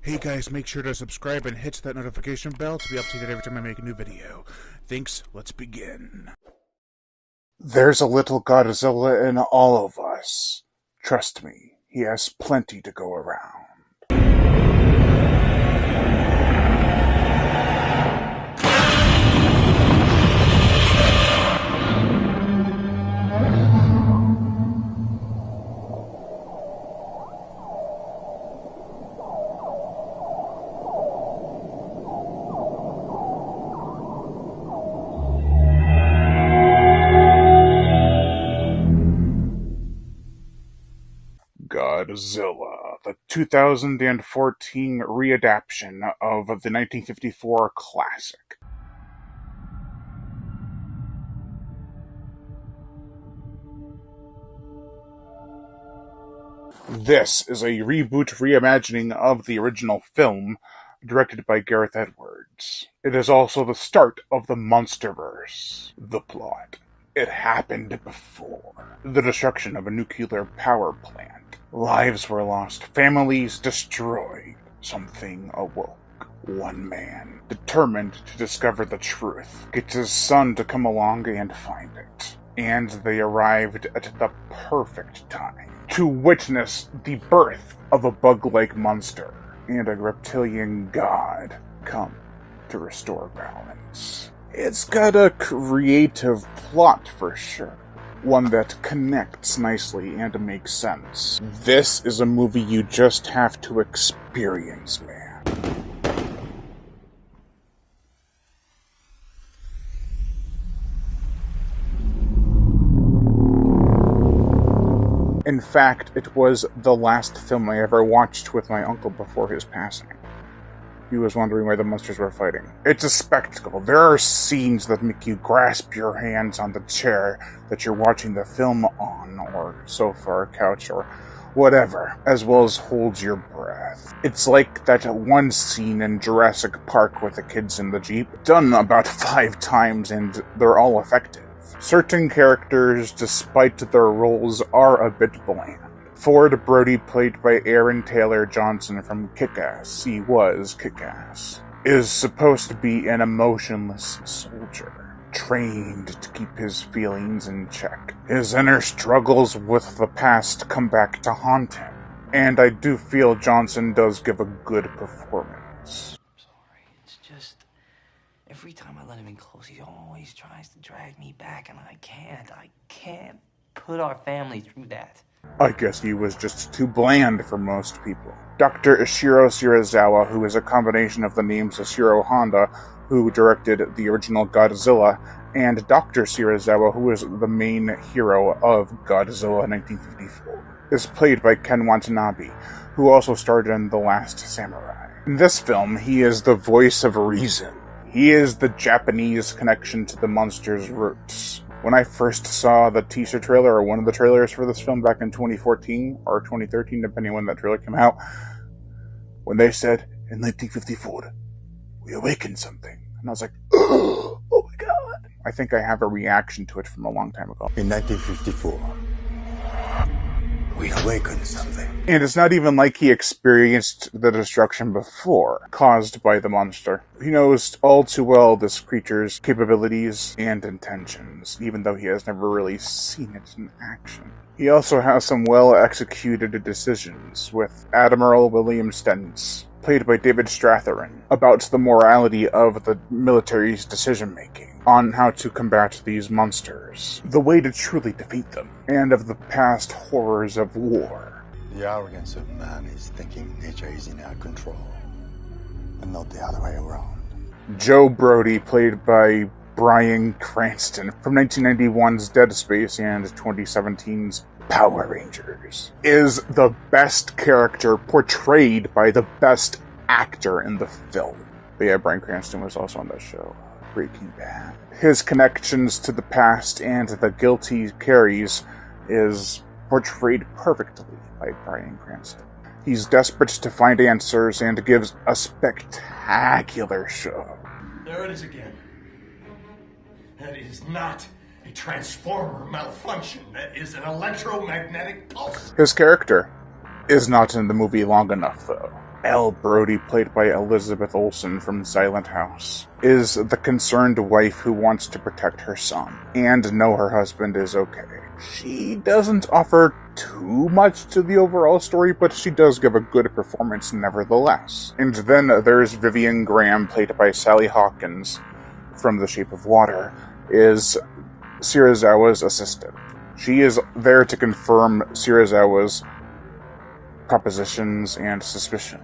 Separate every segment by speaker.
Speaker 1: Hey guys, make sure to subscribe and hit that notification bell to be updated every time I make a new video. Thanks, let's begin. There's a little Godzilla in all of us. Trust me, he has plenty to go around. Godzilla, the 2014 readaptation of the 1954 classic. This is a reboot reimagining of the original film, directed by Gareth Edwards. It is also the start of the Monsterverse. The plot. It happened before. The destruction of a nuclear power plant. Lives were lost, families destroyed. Something awoke. One man, determined to discover the truth, gets his son to come along and find it. And they arrived at the perfect time to witness the birth of a bug-like monster and a reptilian god come to restore balance. It's got a creative plot for sure. One that connects nicely and makes sense. This is a movie you just have to experience, man. In fact, it was the last film I ever watched with my uncle before his passing. He was wondering why the monsters were fighting. It's a spectacle. There are scenes that make you grasp your hands on the chair that you're watching the film on, or sofa or couch or whatever, as well as hold your breath. It's like that one scene in Jurassic Park with the kids in the Jeep, done about 5 times and they're all effective. Certain characters, despite their roles, are a bit bland. Ford Brody, played by Aaron Taylor Johnson from Kick-Ass, he was Kick-Ass, is supposed to be an emotionless soldier, trained to keep his feelings in check. His inner struggles with the past come back to haunt him, and I do feel Johnson does give a good performance.
Speaker 2: It's just, every time I let him in close, he always tries to drag me back, and I can't put our family through that.
Speaker 1: I guess he was just too bland for most people. Dr. Ishiro Shirazawa, who is a combination of the names Ishiro Honda, who directed the original Godzilla, and Dr. Shirazawa, who is the main hero of Godzilla 1954, is played by Ken Watanabe, who also starred in The Last Samurai. In this film, he is the voice of reason. He is the Japanese connection to the monster's roots. When I first saw the teaser trailer, or one of the trailers for this film back in 2014 or 2013, depending on when that trailer came out, when they said, in 1954, we awakened something. And I was like, oh my god. I think I have a reaction to it from a long time ago.
Speaker 3: In 1954, we awakened something.
Speaker 1: And it's not even like he experienced the destruction before, caused by the monster. He knows all too well this creature's capabilities and intentions, even though he has never really seen it in action. He also has some well-executed decisions, with Admiral William Stentz, played by David Strathairn, about the morality of the military's decision-making on how to combat these monsters, the way to truly defeat them, and of the past horrors of war.
Speaker 3: The arrogance of man is thinking nature is in our control, and not the other way around.
Speaker 1: Joe Brody, played by Bryan Cranston, from 1991's Dead Space and 2017's Power Rangers, is the best character portrayed by the best actor in the film. But yeah, Bryan Cranston was also on that show, Breaking Bad. His connections to the past and the guilt he carries is portrayed perfectly by Bryan Cranston. He's desperate to find answers and gives a spectacular show.
Speaker 4: There it is again. That is not a transformer malfunction. That is an electromagnetic pulse.
Speaker 1: His character is not in the movie long enough, though. Elle Brody, played by Elizabeth Olsen from Silent House, is the concerned wife who wants to protect her son and know her husband is okay. She doesn't offer too much to the overall story, but she does give a good performance nevertheless. And then there's Vivian Graham, played by Sally Hawkins from The Shape of Water, is Serizawa's assistant. She is there to confirm Serizawa's propositions and suspicions.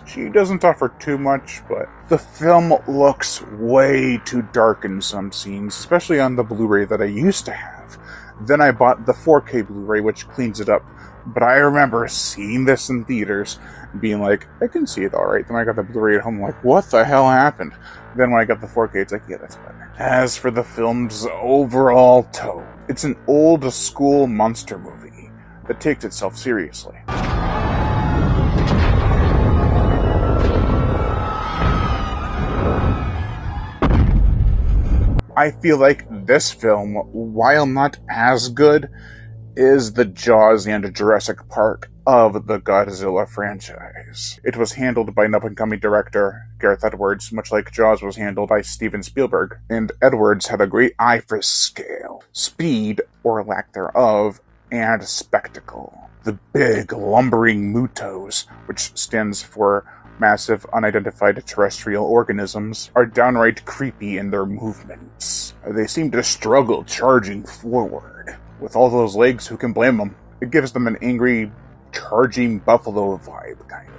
Speaker 1: She doesn't offer too much, but the film looks way too dark in some scenes, especially on the Blu-ray that I used to have. Then I bought the 4K Blu-ray, which cleans it up. But I remember seeing this in theaters and being like, I can see it alright. Then I got the Blu-ray at home, like, what the hell happened? Then when I got the 4K, it's like, yeah, that's better. As for the film's overall tone, it's an old-school monster movie that takes itself seriously. I feel like this film, while not as good, is the Jaws and Jurassic Park of the Godzilla franchise. It was handled by an up-and-coming director, Gareth Edwards, much like Jaws was handled by Steven Spielberg, and Edwards had a great eye for scale, speed, or lack thereof, and spectacle. The big, lumbering Mutos, which stands for massive, unidentified terrestrial organisms, are downright creepy in their movements. They seem to struggle charging forward. With all those legs, who can blame them? It gives them an angry, charging buffalo vibe, kind of.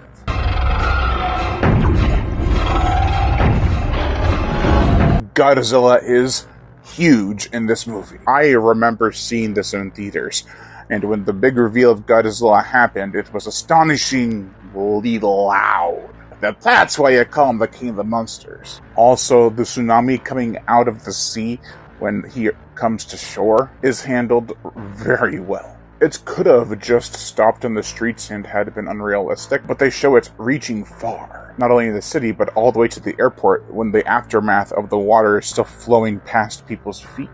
Speaker 1: Godzilla is huge in this movie. I remember seeing this in theaters, and when the big reveal of Godzilla happened, it was astonishingly loud. That's why I call him the King of the Monsters. Also, the tsunami coming out of the sea when he comes to shore is handled very well. It could have just stopped in the streets and had been unrealistic, but they show it reaching far. Not only in the city, but all the way to the airport when the aftermath of the water is still flowing past people's feet.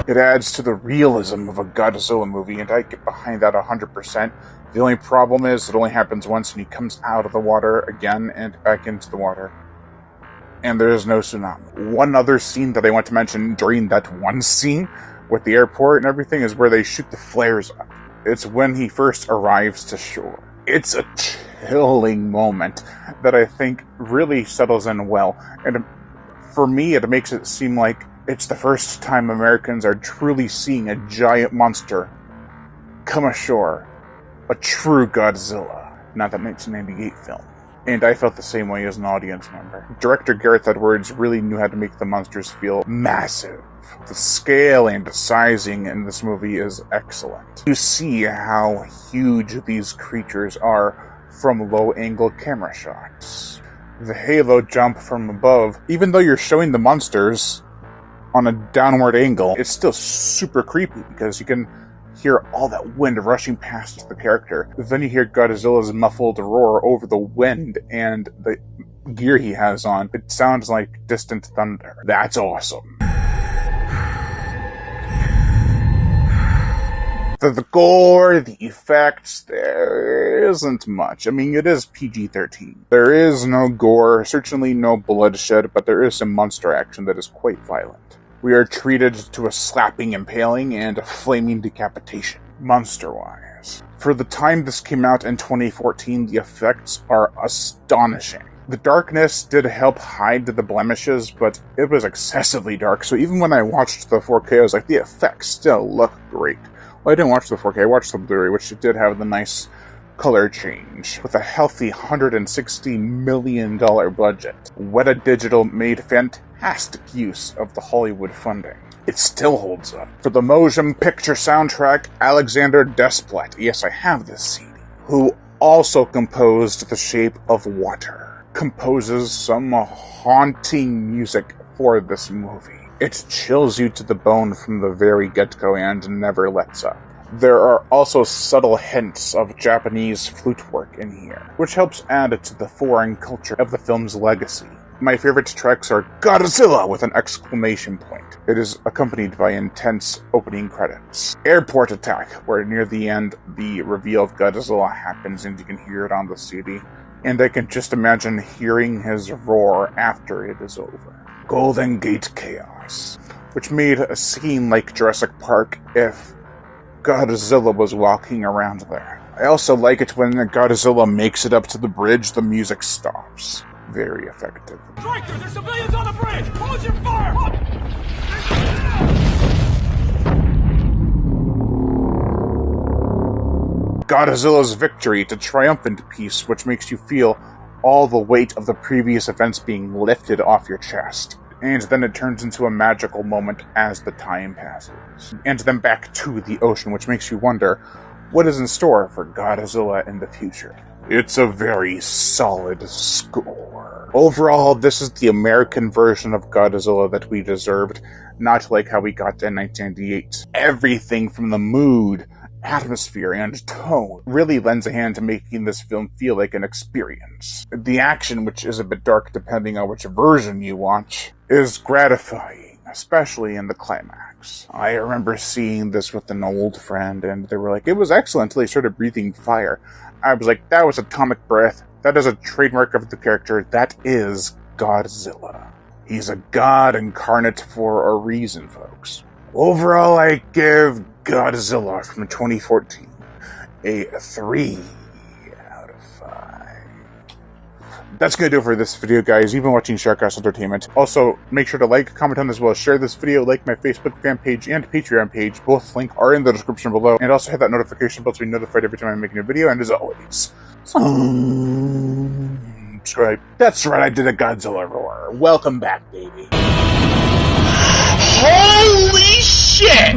Speaker 1: It adds to the realism of a Godzilla movie, and I get behind that 100%. The only problem is it only happens once and he comes out of the water again and back into the water. And there is no tsunami. One other scene that I want to mention during that one scene with the airport and everything is where they shoot the flares up. It's when he first arrives to shore. It's a chilling moment that I think really settles in well. And for me, it makes it seem like it's the first time Americans are truly seeing a giant monster come ashore. A true Godzilla, not that 1998 film. And I felt the same way as an audience member. Director Gareth Edwards really knew how to make the monsters feel massive. The scale and sizing in this movie is excellent. You see how huge these creatures are from low-angle camera shots. The halo jump from above, even though you're showing the monsters on a downward angle, it's still super creepy because you can hear all that wind rushing past the character. Then you hear Godzilla's muffled roar over the wind and the gear he has on. It sounds like distant thunder. That's awesome. The gore, the effects, there isn't much. I mean, it is PG-13. There is no gore, certainly no bloodshed, but there is some monster action that is quite violent. We are treated to a slapping impaling and a flaming decapitation, monster-wise. For the time this came out in 2014, the effects are astonishing. The darkness did help hide the blemishes, but it was excessively dark, so even when I watched the 4K, I was like, the effects still look great. Well, I didn't watch the 4K, I watched the Blu-ray, which did have the nice color change. With a healthy $160 million budget, Weta Digital made fantastic use of the Hollywood funding. It still holds up. For the motion picture soundtrack, Alexander Desplat, yes, I have this CD, who also composed The Shape of Water, composes some haunting music for this movie. It chills you to the bone from the very get-go and never lets up. There are also subtle hints of Japanese flute work in here, which helps add to the foreign culture of the film's legacy. My favorite tracks are Godzilla with an exclamation point. It is accompanied by intense opening credits. Airport Attack, where near the end the reveal of Godzilla happens and you can hear it on the CD. And I can just imagine hearing his roar after it is over. Golden Gate Chaos, which made a scene like Jurassic Park if Godzilla was walking around there. I also like it when Godzilla makes it up to the bridge, the music stops. Very effective.
Speaker 5: Striker, there's civilians on the bridge! Hold your fire!
Speaker 1: Godzilla's victory to triumphant peace, which makes you feel all the weight of the previous events being lifted off your chest. And then it turns into a magical moment as the time passes. And then back to the ocean, which makes you wonder, what is in store for Godzilla in the future? It's a very solid score. Overall, this is the American version of Godzilla that we deserved, not like how we got in 1998. Everything from the mood, atmosphere, and tone really lends a hand to making this film feel like an experience. The action, which is a bit dark depending on which version you watch, is gratifying, especially in the climax. I remember seeing this with an old friend, and they were like, it was excellent until he started breathing fire. I was like, that was atomic breath. That is a trademark of the character. That is Godzilla. He's a god incarnate for a reason, folks. Overall, I give Godzilla from 2014 a 3 out of 5. That's going to do it for this video, guys. You've been watching Sharkhouse Entertainment. Also, make sure to like, comment on as well as share this video, like my Facebook fan page and Patreon page. Both links are in the description below. And also hit that notification bell to be notified every time I make a new video. And as always, subscribe. That's right, I did a Godzilla roar. Welcome back, baby.
Speaker 5: Holy shit!